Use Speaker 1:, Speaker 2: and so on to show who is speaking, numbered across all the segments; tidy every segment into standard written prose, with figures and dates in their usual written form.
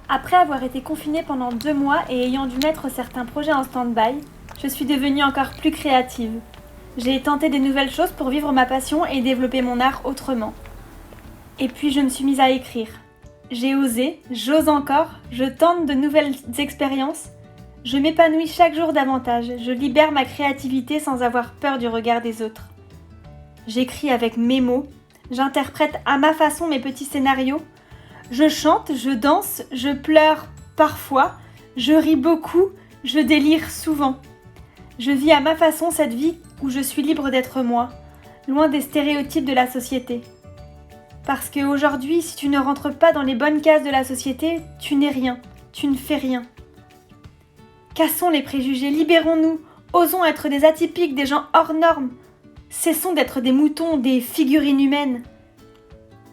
Speaker 1: Après avoir été confinée pendant 2 mois et ayant dû mettre certains projets en stand-by, je suis devenue encore plus créative. J'ai tenté des nouvelles choses pour vivre ma passion et développer mon art autrement. Et puis je me suis mise à écrire. J'ai osé, j'ose encore, je tente de nouvelles expériences. Je m'épanouis chaque jour davantage, je libère ma créativité sans avoir peur du regard des autres. J'écris avec mes mots, j'interprète à ma façon mes petits scénarios. Je chante, je danse, je pleure parfois, je ris beaucoup, je délire souvent. Je vis à ma façon cette vie où je suis libre d'être moi, loin des stéréotypes de la société. Parce qu'aujourd'hui, si tu ne rentres pas dans les bonnes cases de la société, tu n'es rien, tu ne fais rien. Cassons les préjugés, libérons-nous, osons être des atypiques, des gens hors normes. Cessons d'être des moutons, des figurines humaines.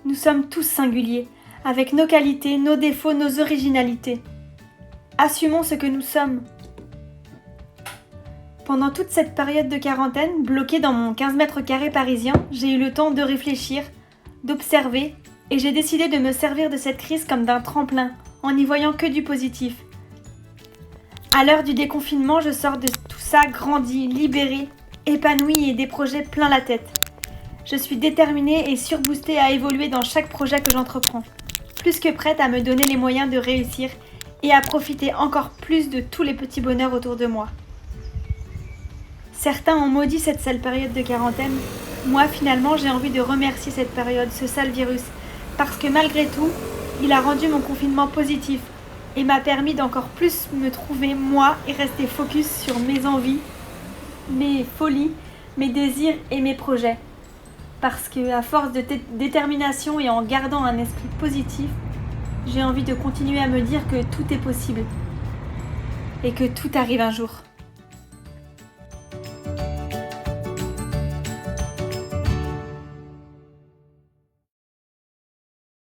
Speaker 1: Nous sommes tous singuliers, avec nos qualités, nos défauts, nos originalités. Assumons ce que nous sommes. Pendant toute cette période de quarantaine, bloquée dans mon 15 mètres carrés parisien, j'ai eu le temps de réfléchir, d'observer, et j'ai décidé de me servir de cette crise comme d'un tremplin, en n'y voyant que du positif. À l'heure du déconfinement, je sors de tout ça grandi, libérée, épanouie et des projets plein la tête. Je suis déterminée et surboostée à évoluer dans chaque projet que j'entreprends, plus que prête à me donner les moyens de réussir et à profiter encore plus de tous les petits bonheurs autour de moi. Certains ont maudit cette sale période de quarantaine. Moi, finalement, j'ai envie de remercier cette période, ce sale virus, parce que malgré tout, il a rendu mon confinement positif et m'a permis d'encore plus me trouver moi et rester focus sur mes envies, mes folies, mes désirs et mes projets. Parce que à force de détermination et en gardant un esprit positif, j'ai envie de continuer à me dire que tout est possible et que tout arrive un jour.